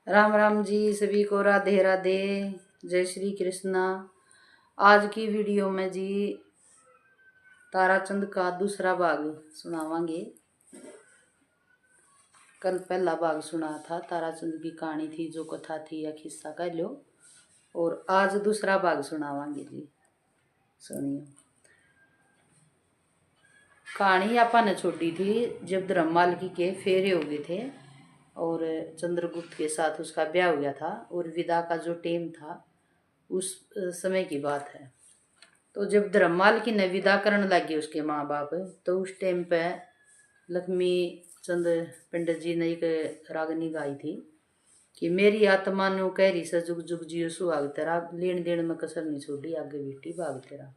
राम राम जी, सभी को राधे राधे। जय श्री कृष्णा। आज की वीडियो में जी ताराचंद का दूसरा भाग सुनावांगे। कल पहला भाग सुना था, ताराचंद की कहानी थी, जो कथा थी या किस्सा कह लो। और आज दूसरा भाग सुनावांगे जी, सुनियो। कहानी आपा ने छोड़ी थी जब धर्ममालकी के फेरे हो गए थे और चंद्रगुप्त के साथ उसका ब्याह हो गया था और विदा का जो टेम था उस समय की बात है। तो जब धर्ममालकी ने विदा करने लगे उसके माँ बाप, तो उस टाइम पे लक्ष्मी चंद पंडित जी ने एक रागनी गाई थी कि मेरी आत्मा नो कह रही से जुग जुग जियो सुहाग तेरा, लेन देन में कसर नहीं छोड़ी, आगे बेटी भाग तेरा।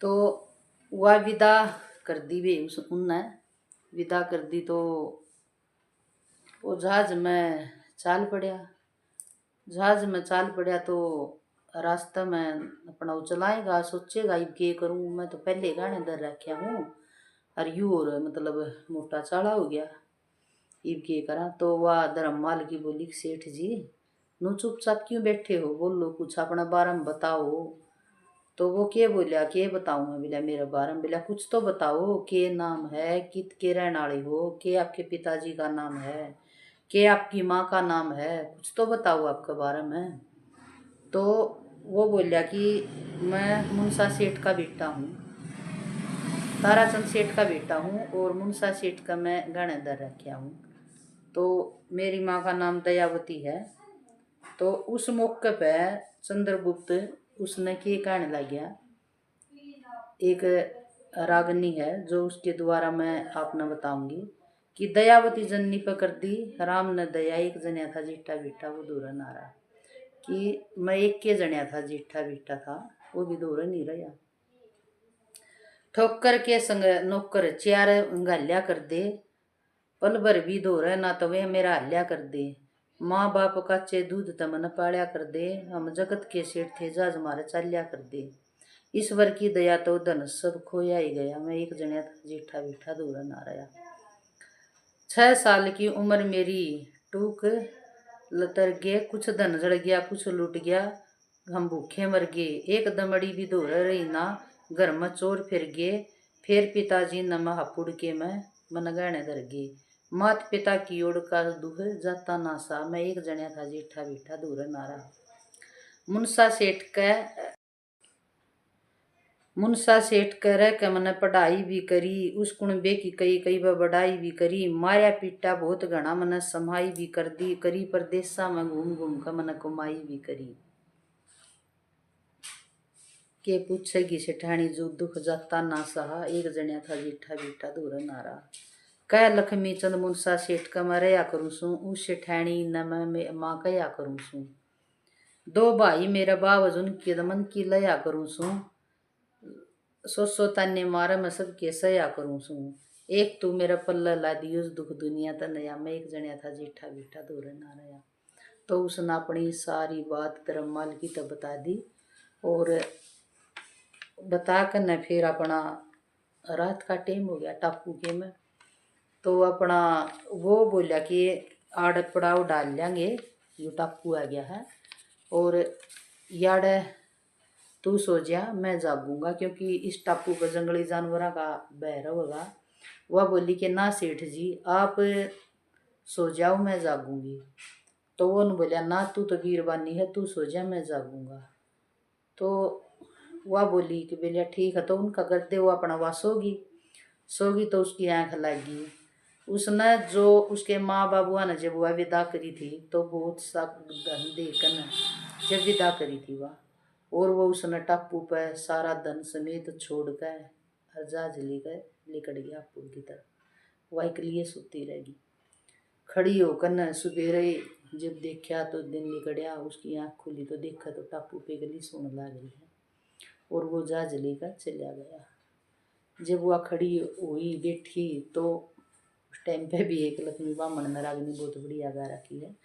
तो वह विदा कर दी वे, उनने विदा कर दी। तो वो जहाज में चाल पड़ा। जहाज में चाल पड़ा तो रास्ते में अपना वो चलाएगा, सोचेगा अब के करूँ, मैं तो पहले गाने दर रखा हूँ और यू और मतलब मोटा चाला हो गया, अब के करा। तो वह धर्ममाल की बोली सेठ जी नु चुपचाप क्यों बैठे हो, बोलो कुछ अपना बारे में बताओ। तो वो के बोलिया के बताऊँ मैं, बोला मेरे बारे में, बोला कुछ तो बताओ, के नाम है, कित के रहने वाले हो, के आपके पिताजी का नाम है, के आपकी माँ का नाम है, कुछ तो बताओ आपके बारे में। तो वो बोलिया कि मैं मुंसा सेठ का बेटा हूँ, ताराचंद सेठ का बेटा हूँ और मुंसा सेठ का मैं गणेदर रखा हूँ। तो मेरी माँ का नाम दयावती है। तो उस मौके पे चंद्रगुप्त उसने के कहने लग गया, एक रागनी है जो उसके द्वारा मैं आपने बताऊंगी कि दयावती जननी पकड़ दी राम ने दया, एक जनिया था जिट्ठा बिट्ठा वो दूर नारा, कि मैं एक के जनिया था जिट्ठा बिट्ठा था वो भी दूर नहीं रहा। ठोकर के संग नौकर चार गालिया कर दे, पल भर भी दो रहे ना तो वे मेरा हल्या कर दे। माँ बाप काचे दूध तमन पालिया कर दे, हम जगत के सेठ थे जाज मारे चालिया कर दे। ईश्वर की दया तो धन सब खोया ही गया, मैं एक जनिया था जीठा बीठा दूर ना रहा। 6 साल की उम्र मेरी टूक लतर गए, कुछ धन जड़ गया कुछ लूट गया, हम भूखे मर गए, एक दमड़ी भी दूर रही ना, घर में चोर फिर गए, फिर पिताजी न महापुड़ के मैं मन गहने धर गए। मात पिता की ओर का दुख जाता ना सा, मैं एक जनिया था जीठा बीठा दूर नारा। मुंसा सेठ करे के मैंने पढ़ाई भी करी, उस कुणबे की कई कई बार बढ़ाई भी करी, माया पीटा बहुत घना मैंने समाई भी कर दी, करी परदेसा में घूम घूम कर मैंने कमाई भी करी। के पूछेगी सेठानी जो दुख जाता ना सहा, एक जनिया था जीठा बीठा दूर नारा। कह लक्ष्मी चंद मुंसा सेठ का मैं रया करूँ सू, उस सेठानी न मैं माँ कया करूँ सू, दो भाई मेरा बावज उनकी दमन की लया करूँ सू, सो ताने मारा मैं सब के सया करूँ सू, एक तू मेरा पल्ला ला दियो दुख दुनिया त नया, मैं एक जनिया था जीठा बीठा दूर ना रहा। तो उसने अपनी सारी बात धर्ममाल की तो बता दी और बता कर न फिर अपना रात का टाइम हो गया टापू के में। तो अपना वो बोलिया कि आड़ पड़ाव डाल लेंगे, जो टापू आ गया है, और याड़ तू सो जा मैं जागूंगा, क्योंकि इस टापू पर जंगली जानवरों का बहर होगा। वह बोली कि ना सेठ जी आप सो जाओ मैं जागूंगी। तो वो ने बोलिया ना तू तो वीरवानी है, तू सो जा मैं जागूंगा। तो वह बोली कि बोलिया ठीक है। तो उनका करते वो अपना वह सोगी तो उसकी आँख लगी। उसने जो उसके माँ बाबुआ ने जब वह विदा करी थी तो बहुत सा धन देकर जब विदा करी थी वह, और वो उसने टापू पर सारा धन समेत छोड़ कर जहाज लेकर निकल गया अप्पू की तरफ। वह एक लिए सुती रहेगी। खड़ी होकर न सुबेरे जब देखा तो दिन निकलिया, उसकी आँख खुली तो देखा तो टापू पे गली सोने लग रही है और वो जहाज लेकर चला गया। जब वह खड़ी हुई बैठी तो उस टाइम पे भी एक लक्ष्मी बामण ने रागनी बहुत बढ़िया गा रखी है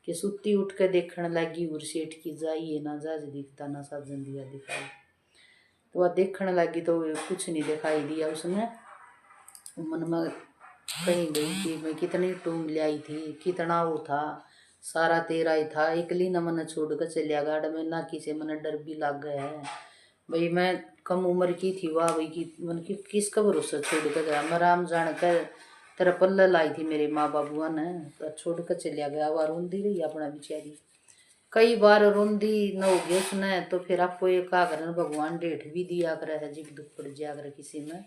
कि सुती उठ कर देखने लगी और सेठ की जाइए ना जहाज दिखता ना साजन दिया दिखाई। तो वह देखने लगी तो कुछ नहीं दिखाई दिया। उसने मन में कहीं गई थी मैं, कितनी टूम ले आई थी, कितना वो था, सारा तेरा ही था, एकली न मन छोड़ कर चलिया गाड़ में, ना किसी मन डर भी लग गया है भाई। मैं कम उम्र की थी, वाह भाई की मन की किसका भरोसा छोड़ कर गया मैं, राम जान कर तेरा पल्ला लाई थी मेरे माँ बाबुआ ने, तो छोड़ कर चलिया गया। वह रोंदी रही अपना बेचारी, कई बार रोंदी न हो गया उसने, तो फिर आपको ये कहा कर भगवान डेठ भी दिया करे है जब दुख पड़ जाया करे किसी में,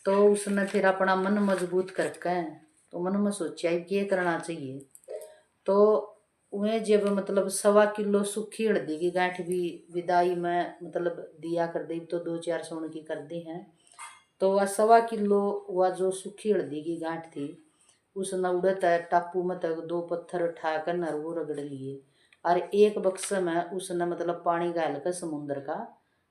तो उसने फिर अपना मन मजबूत करके, तो मन में सोचा ये करना चाहिए। तो वह जब मतलब 1.25 किलो सूखी हल्दी की गांठ भी विदाई में मतलब दिया कर दी, तो 2-4 सोन की कर दी हैं, तो वह 1.25 किलो वह जो सूखी हल्दी की गांठ थी, उसने उड़त है टापू में तक 2 पत्थर उठाकर नर वो रगड़ लिए, और एक बक्से में उसने मतलब पानी डाल कर समुद्र का,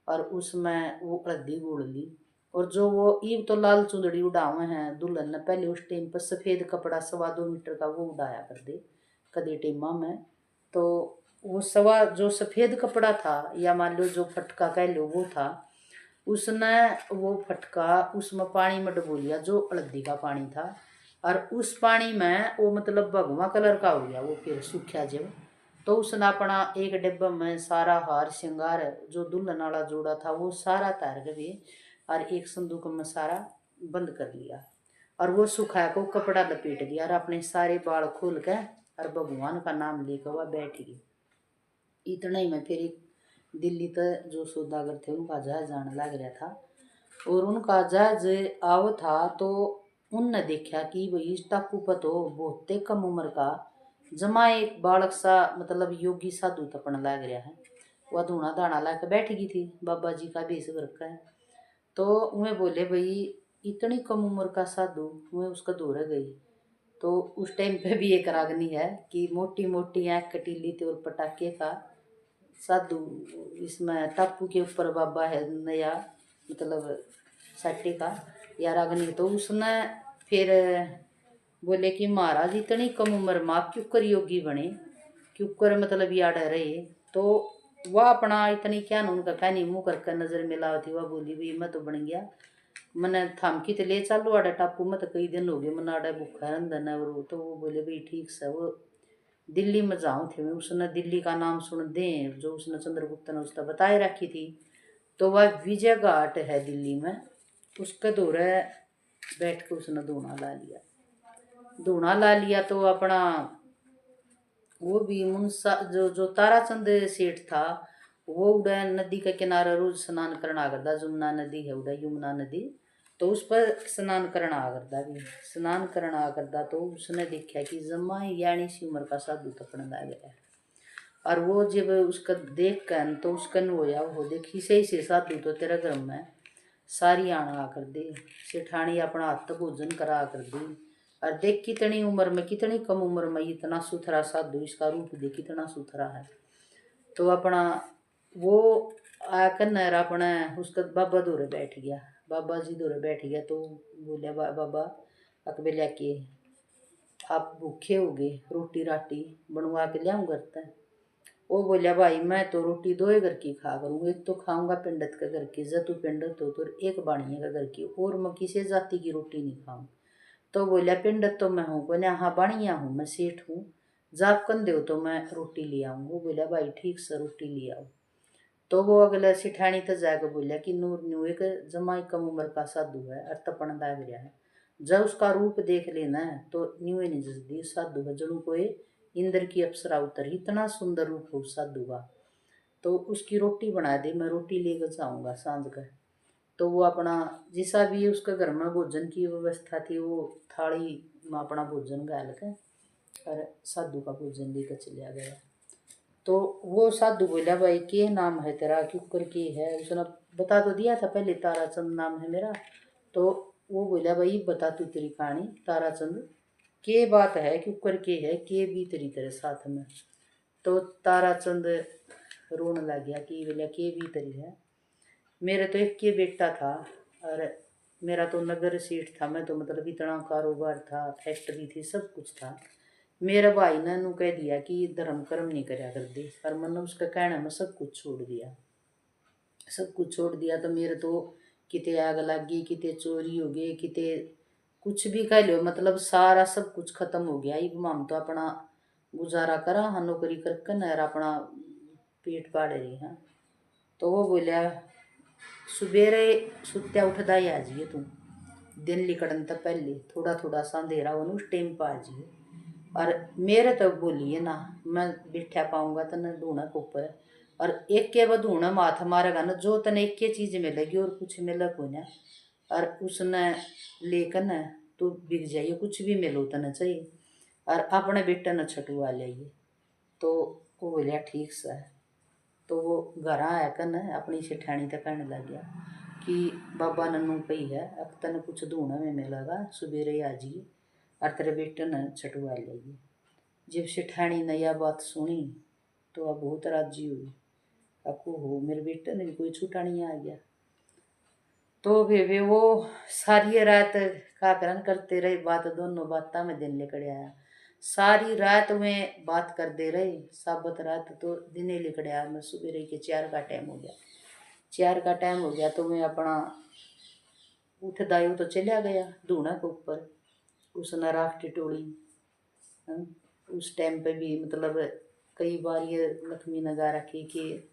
और उसमें वो हल्दी घोल ली। और जो वो ईब तो लाल चुंदड़ी उड़ावे हैं दुल्हन ने, पहले उस टाइम पर सफ़ेद कपड़ा 2.25 मीटर का वो उड़ाया कर दे कदे टेमा में, तो वो सवा जो सफ़ेद कपड़ा था, या मान लो जो फटका कह लो वो था, उसने वो फटका उसमें पानी में डुबो लिया जो हल्दी का पानी था, और उस पानी में वो मतलब भगवा कलर का हो गया वो, फिर सूखा जब, तो उसने अपना एक डिब्बा में सारा हार श्रृंगार जो दुल्हन वाला जोड़ा था वो सारा तार के भी, और एक संदूक में सारा बंद कर लिया, और वो सुखा को कपड़ा लपेट दिया, और अपने सारे बाल खोल के और भगवान का नाम लेकर वह बैठ गई। इतना ही में फिर एक दिल्ली तक जो सौदागर थे उनका जहाज जाने लग रहा था, और उनका जहाज आओ था, तो उनने देखा कि भाई इस टापू पर तो बहुत कम उम्र का जमा एक बालक सा मतलब योगी साधु तपन लग रहा है। वह धूना दाना ला के बैठ गई थी, बाबा जी का भेष रखा है, तो उन्हें बोले भाई इतनी कम उम्र का साधु, उन्हें उसका दौरे गई। तो उस टाइम पे भी एक रागनी है कि मोटी मोटी आँख कटीली थी और पटाखे का साधु, इसमें टापू के ऊपर बाबा है नया मतलब सट्टे का या रागनी, तो उसने फिर बोले कि महाराज इतनी कम उम्र में आप क्यों कर योगी बने, क्यों कर मतलब याद रहे, तो वह अपना इतनी क्या न उनका कहनी मुँह करके नजर मिला थी, वह बोली भाई मैं तो बन गया, मैंने थामकी तो ले चालू आडा टापू में, तो कई दिन हो गए मैंने आडा भूखा रंधन है, और तो वो बोले भाई ठीक से वो दिल्ली में जाऊँ थे मैं, उसने दिल्ली का नाम सुन दें जो उसने चंद्रगुप्त ने उसका बताए रखी थी, तो वह विजय घाट है दिल्ली में, उसके दौरे बैठ के उसने धूना ला लिया। धूना ला लिया तो अपना वो भी मुंसा जो जो ताराचंद सेठ था, वो उड़ा नदी के किनारे रोज स्नान करना करता, यमुना नदी है उड़ा यमुना नदी, तो उस पर स्नान करना करता भी स्नान करना करता, तो उसने देखा कि जम्मा यानी सी उम्र का साधु तपने लग गया, और वो जब उसका देख कर तो उसका होया वो देखी सही से साधु तो तेरे घर में सारी आना कर दे, सेठानी अपना हाथ भोजन करा कर दी, और देख कितनी उम्र में कितनी कम उम्र में इतना सुथरा साधु, इसका रूप देख कितना सुथरा है। तो अपना वो आकर नर अपना उसका बाबा दूर बैठ गया, बाबा जी दूर बैठ गया, तो बोले बाबा अकबे के आप भूखे हो गए, रोटी राटी बनवा के लियाऊँ करता है। वो बोलिया भाई मैं तो रोटी 2 ही घर की खा करूँ, एक तो खाऊंगा पिंडत का घर की, जतु पिंडत हो तो एक बाणिया का घर की, और मैं किसी जाति की रोटी नहीं खाऊं। तो बोलिया पिंडत तो मैं हूँ, बोलिया हाँ बाणिया हूँ मैं सेठ हूँ, जाप कन दो तो मैं रोटी ले आऊँ। वो बोलिया भाई ठीक से रोटी ले आओ। तो वो अगला सिठानी तक जाकर बोलिया कि नूर न्यू एक जमाई कम उम्र का साधु है और तपन दाग रहा है, जब उसका रूप देख लेना है तो न्यू नहीं जसदी साधु है, जड़ू कोई इंद्र की अप्सरा उतर, इतना सुंदर रूप हो साधु का। तो उसकी रोटी बना दे, मैं रोटी लेकर जाऊंगा सांझ का। तो वो अपना जिसा भी उसके घर में भोजन की व्यवस्था थी, वो थाली में अपना भोजन गाल के और साधु का भोजन लेकर चलिया गया। तो वो साधु बोला भाई के नाम है तेरा, क्यों कर के है, उसने बता तो दिया था पहले ताराचंद नाम है मेरा। तो वो बोला भाई बता तू तेरी कहानी ताराचंद, के बात है क्यों कर के है, के भी तेरी तेरे साथ में। तो ताराचंद रोने लग गया कि बोला के भी तेरी है, मेरे तो एक के बेटा था, और मेरा तो नगर सीट था, मैं तो मतलब इतना कारोबार था, फैक्ट्री थी, सब कुछ था। मेरे भाई ने नू कह दिया कि धर्म कर्म नहीं करया कर दे, पर मैंने उसका कहना में सब कुछ छोड़ दिया, सब कुछ छोड़ दिया। तो मेरे तो किते आग लग गई, किते चोरी हो गई, किते कुछ भी कह लो, मतलब सारा सब कुछ खत्म हो गया। ये हम तो अपना गुजारा करा हाँ, नौकरी करके न और अपना पेट पाड़ रही है। तो वो बोलिया सुबेरे सुत्या उठदा ही आ जाइए तू, दिन लिकड़न तक पहले थोड़ा थोड़ा सा अंधेरा हो उस टाइम पर आ जाइए। और मेरे तो बोलिए ना, मैं बिठा पाऊंगा तो न ढूंढा के ऊपर। और एक के बाद ढूंढा माथ मारेगा ना, जो तने एक के चीज मिलेगी और कुछ मिले को ना, और उसने लेकर न तो बिक जाइए, कुछ भी मिलो तने चाहिए। और अपने बेटे न छटुआ लाइए। तो वो बोलिया ठीक सा। तो वो घर आया कर न अपनी सेठानी तक कहने लग गया कि बाबा नन्नू पई है, अब तने कुछ ढूंढा में मिलेगा, सुबेरे आ जाइए और तेरे बेटे न छटुआ लाइए। जब सेठानी ने यह बात सुनी तो अब बहुत राजी हुई। आपको हो मेरे बेटे ने भी कोई छुटानी आ गया। तो वे वो सारी रात का करन करते रहे बात, दोनों बात में दिन निकल आया। सारी रात में बात करते रहे, साबत रात तो दिन ही निकल आया। मैं सुबह के 4 का टाइम हो गया। 4 का टाइम हो गया तो मैं अपना उठ दायु तो चला गया ढूंढा के ऊपर। उसने राख टिटोड़ी। उस टाइम पे भी मतलब कई बार ये लक्ष्मी ने गा रखी कि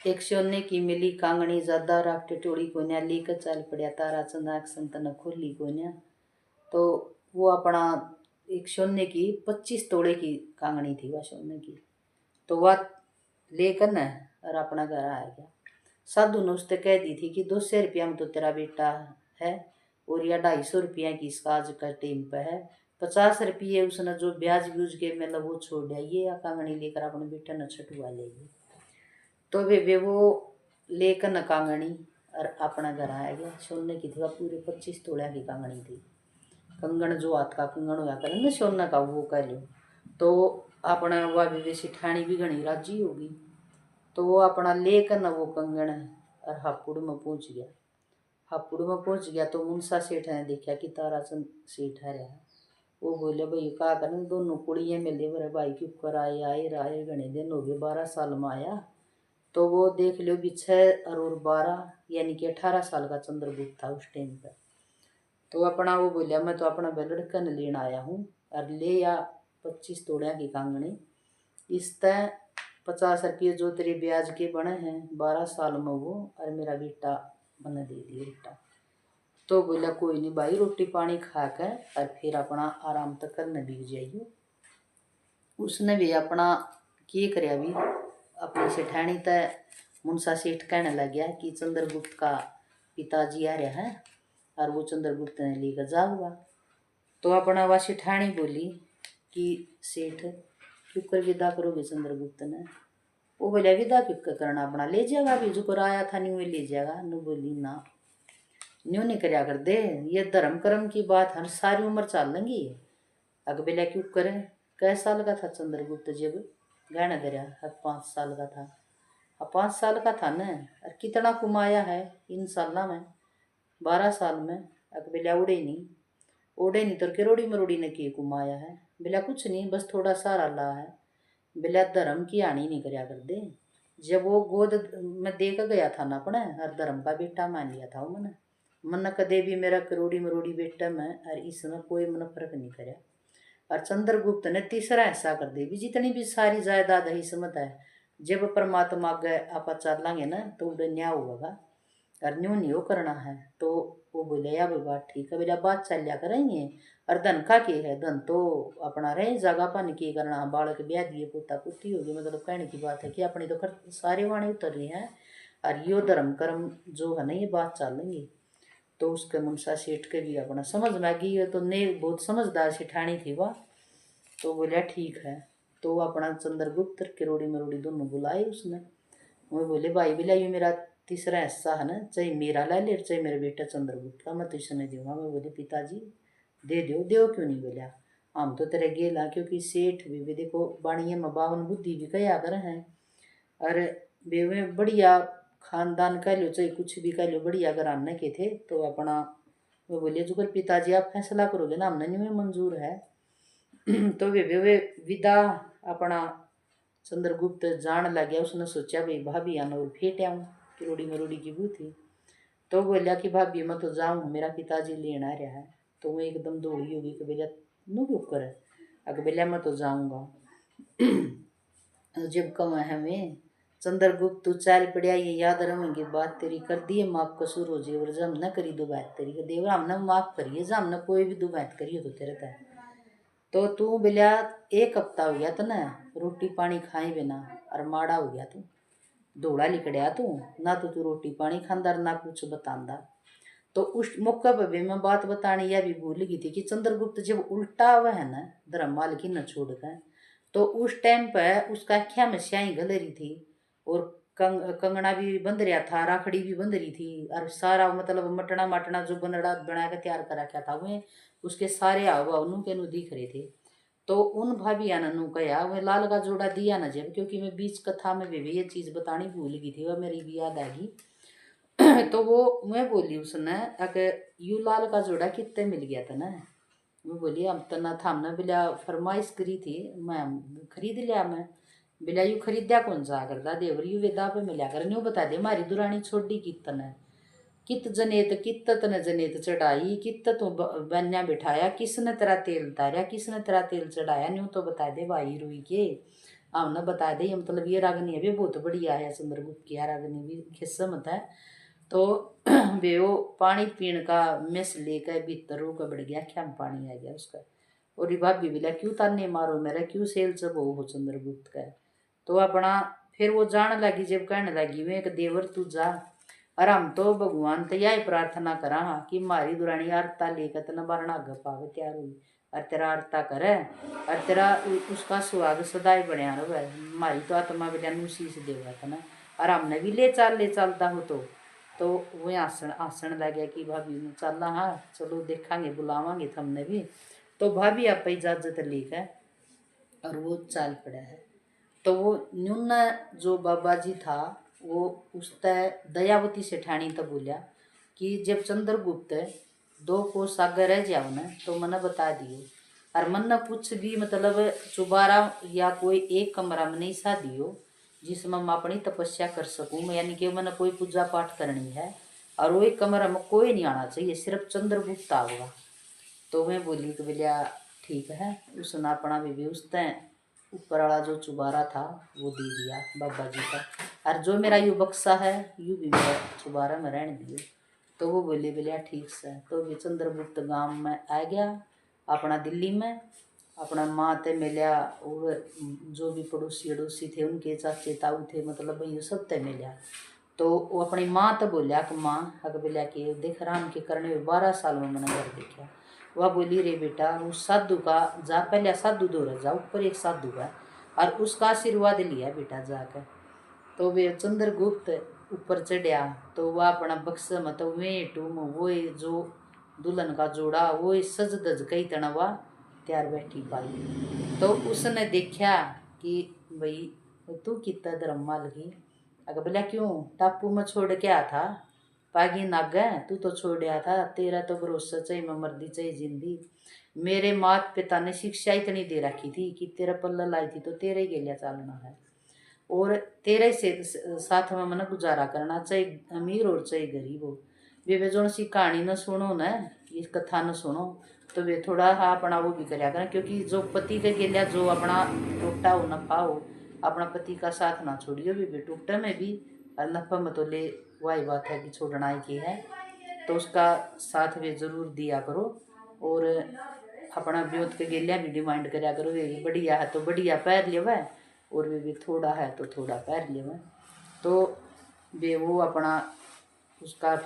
एक सोने की मिली कांगनी ज्यादा राख टिटोड़ी को न्या लेकर चल पड़ा तारा चंदाक संतन खोली को न्या। तो वो अपना एक सोने की 25 तोड़े की कांगनी थी वह सोने की। तो वह लेकर न और अपना घर आ गया। साधु ने उससे कह दी थी कि 200 रुपया में तो तेरा बेटा है और या 250 रुपया की इसका आज का टाइम पे है। 50 रुपये उसने जो ब्याज ब्यूज के मतलब वो छोड़ दिया, ये या कांगनी लेकर अपने बेटे ने छटुआ लेगी। तो वे वो लेकर न कांगनी और अपना घर आ गया। सोने की थी वह पूरे 25 तोड़ा की कांगनी थी। कंगन जो हाथ का कंगन हुआ करे ना सोना का, वो कह लो। तो अपना वह भी सिठानी भी घनी राजी होगी। तो वो अपना लेकर न वो कंगन और हापुड़ में पहुंच गया। हापुड़ में पहुंच गया तो मुंसा सेठ ने देखा कि ताराचंद सेठ है रहा। वो बोले भाई का करें, दोनों कुड़ियाँ मिले बड़े भाई के ऊपर आए आए रहे घने दिन हो गए, 12 साल में आया। तो वो देख लो भी 6 और 12 यानी कि 18 साल का चंद्रगुप्त था उस टाइम पर। तो अपना वो बोलिया मैं तो अपना लड़कन लेने आया हूँ और ले या 25 तोड़िया की कांगनी, इस तय 50 रुपये जो तेरे ब्याज के बने हैं 12 साल में वो, और मेरा बेटा मैंने दे दिया बेटा। तो बोला कोई नहीं भाई, रोटी पानी खा कर और फिर अपना आराम तक करने बिक जाइयो। उसने भी अपना किए कर भी अपनी सेठानी तय मुंसा सेठ कहने लग गया कि चंद्रगुप्त का पिताजी आ रहा है और वो चंद्रगुप्त ने लेकर जाऊंगा। तो अपना वह सेठानी बोली कि सेठ क्यों कर विदा करोगे चंद्रगुप्त ने। वो बोला विदा क्यों करना, अपना ले जाएगा भी जो कर आया था न्यू ले जाएगा। नु बोली ना न्यू नहीं करया कर दे, ये धर्म कर्म की बात हर सारी उम्र चल लेंगी। अग बेला क्यों करे। कै साल का था चंद्रगुप्त जब गहना दरिया, 5 साल का था। 5 साल का था न, और कितना कमाया है इन साल में, 12 साल में। अग बेला उड़े नहीं तो किरोड़ी मरोड़ी ने किए कमाया है। बेला कुछ नहीं, बस थोड़ा सारा ला है। बेला धर्म की हानि नहीं करया कर दे। जब वो गोद में दे कर गया था ना अपने, हर धर्म का बेटा मान लिया था वो मैंने। मन कदे भी मेरा करोड़ी मरोड़ी बेटा में और इसमें कोई मन फर्क नहीं करया। और चंद्रगुप्त ने तीसरा ऐसा कर दे भी जितनी भी सारी जायदाद है इसमत है, जब परमात्मा आगे आप चलेंगे ना तो उधर न्याय होगा और न्यू नहीं हो करना है। तो वो बोले या भाई बात ठीक है, बोला बात चल लिया करेंगे। और धन का के है, धन तो अपना रहे जगह पानी की करना, बालक ब्याह दिए पोता पुती होगी। मतलब कहने की बात है कि अपनी तो सारे वाणी उतर रही हैं और यो धर्म कर्म जो है ना ये बात चलेंगी। तो उसके मुंसा सेठ के भी अपना समझ में आ गई, ये तो ने बहुत समझदार सेठानी थी वह। तो बोलिया ठीक है। तो अपना चंद्रगुप्त किरोड़ी मरोड़ी दोनों बुलाए उसने। वो बोले भाई बोला ये मेरा तीसरा हिस्सा है ना, चाहे मेरा ला ले चाहे मेरे बेटा चंद्रगुप्त का, मैं तो इसने दूंगा। मैं बोले पिताजी दे दो क्यों नहीं। बोला हम तो तेरे गेला, क्योंकि सेठ भी देखो बाणिये में 52 बुद्धि भी कया कर हैं। और वे बढ़िया खानदान कह लो चाहे कुछ भी कह लो, बढ़िया घराने के थे। तो अपना वो बोले जुगल पिताजी आप फैसला करोगे ना, हमने नहीं मंजूर है। तो वे विदा अपना चंद्रगुप्त जान लग गया। उसने सोचा भाई भाभी आना और फेट आऊँ, किरोड़ी मरोड़ी की बू थी। तो बोलिया कि भाभी मैं तो जाऊँ, मेरा पिताजी लेना रहा है। तो वो एकदम दौड़ी होगी कि बोलिया नू क्यों कर, अगर बोलिया मैं तो जाऊँगा। जब कम है हमें चंद्रगुप्त तू चाल पड़िया, ये याद रखेंगे बात तेरी, कर दिए माफ कसूर हो जे, और जब न करी दो बात तेरी, देवरा हमने माफ करिए, जब हमने कोई भी दो बात करिए तो तेरे तय। तो तू बोलिया 1 हफ्ता हो गया था ना रोटी पानी खाए बिना, और माड़ा हो गया तू, दौड़ा लिकड़िया तू, ना तो तू रोटी पानी खांदा ना कुछ बतांदा। तो उस मौके पर भी मैं बात बतानी यह भी भूल गई थी कि चंद्रगुप्त जब उल्टा हुआ है ना धर्ममाल की न छोड़ कर, तो उस टाइम पर उसका क्या में स्याही गल रही थी, और कंगना भी बंध रहा था, राखड़ी भी बंध रही थी, और सारा मतलब मटना मटना जो बनड़ा बना के तैयार करा क्या था वह उसके सारे हाव भाव नू के नू दिख रहे थे। तो उन भाभी नू कहा वह लाल का जोड़ा दिया न जब, क्योंकि मैं बीच कथा में भी ये चीज बतानी भूल गई थी, वह मेरी भी याद आएगी। तो वो मैं बोली उसने अगर यू लाल का जोड़ा कितने मिल गया था ना, मैं बोली हम तो ना था, हमने बिला फरमाइश करी थी, मैं खरीद लिया, मैं बिला यू खरीदा कौन सा करता देवर यू वेदा पे मिला कर न्यू बता दे मारी दुरानी छोड़ी कितन है, कित जनेत कित तन जनेत चढ़ाई, कित तो बन्या बिठाया, किसने तेरा तेल तारा, किसने तेरा तेल चढ़ाया, न्यू तो बता दे भाई रुई के, हमने बता दे। मतलब ये रागनी भी बहुत बढ़िया है, चंद्रगुप्त की रागनी भी किस्मत है। तो वे वो पानी पीने का मिस लेकर भीतर का बढ़ गया, क्या पानी आ गया उसका, और भाभी बोला क्यों ताने मारो मेरा, क्यों सेल जब हो चंद्रगुप्त का। तो अपना फिर वो जान लगी, जब कहने लगी वे एक देवर तू जा, और हम तो भगवान तो यही प्रार्थना करा कि मारी दुरानी आरता लेकर तना बारना आगे पावे तैयार हुई, और तेरा आरता करे, और तेरा उसका सुहाग सदाई बढ़िया रहे, हमारी तो आत्मा बेटा शीश देगा था ना, और हमने भी ले चलता हो। तो वो आसन लगे कि भाभी ने चलना, हाँ चलो देखांगे बुलावांगे हमने भी। तो भाभी आप इजाजत लेकर और वो चाल पड़ा है। तो वो न्यून जो बाबा जी था वो उस दयावती सेठानी तो बोलिया कि जब चंद्रगुप्त 2 कोस आगे रह जाओ ना तो मना बता दियो, और मन न कुछ भी मतलब चुबारा या कोई एक कमरा में नहीं सा दियो जिसमें मैं अपनी तपस्या कर सकूं, यानी कि मैंने कोई पूजा पाठ करनी है, और वो एक कमरा में कोई नहीं आना चाहिए, सिर्फ चंद्रगुप्त आऊगा। तो मैं बोली कि भैया ठीक है, उसने अपना भी उस ऊपर वाला जो चुबारा था वो दे दिया बाबा जी का, और जो मेरा यू बक्सा है यू भी मेरा चुबारा में रहने दियो। तो वो बोले बोलिया ठीक से। तो भी चंद्रगुप्त गांव में आ गया अपना दिल्ली में, अपना माँ ते मिलिया, और जो भी पड़ोसी अड़ोसी थे उनके चाचे ताऊ थे, मतलब भाई सब ते मिलिया। तो वो अपनी माँ तो बोलिया कि माँ अगर बोलिया कि देख राम के करने 12 साल में मैंने घर देखा। वह बोली रे बेटा उस साधु का जा, पहले साधु दो जा, ऊपर एक साधु है, और उसका आशीर्वाद लिया बेटा जाकर। तो वे चंद्रगुप्त ऊपर चढ़िया, तो वह अपना बक्स मतलब वे टूम वो जो दुल्हन का जोड़ा वो सज दज कई तना वह तैयार बैठी पाई। तो उसने देखा कि भाई तू कितना धर्म लगी, अगर बोला क्यों टापू में छोड़ के आया था, पागी नागे तू तो छोड़या था, तेरा तो भरोसा चाहिए मैं मर्दी चाहिए जिंदी, मेरे माता पिता ने शिक्षा इतनी दे रखी थी कि तेरा पल्ला लाई थी तो तेरे ही गेलिया चलना है, और तेरे से साथ में मैंने गुजारा करना, चाहे अमीर और चाहे गरीब हो। वे जो सी कहानी न सुनो न, ये कथा न सुनो तो वे थोड़ा हाँ अपना वो भी कराया करें, क्योंकि जो पति के गेलिया जो अपना टूटा हो नफा हो, अपना पति का साथ ना छोड़ियो, भी टूटे में भी और नफा में तो ले वही बात है कि छोड़ना ही की है, तो उसका साथ वे जरूर दिया करो, और अपना ब्योत के गेलिया भी डिमांड कराया करो, वे बढ़िया है तो बढ़िया पैर लेवा, और वे भी थोड़ा है तो थोड़ा पैर लेवा। तो वे वो अपना उसका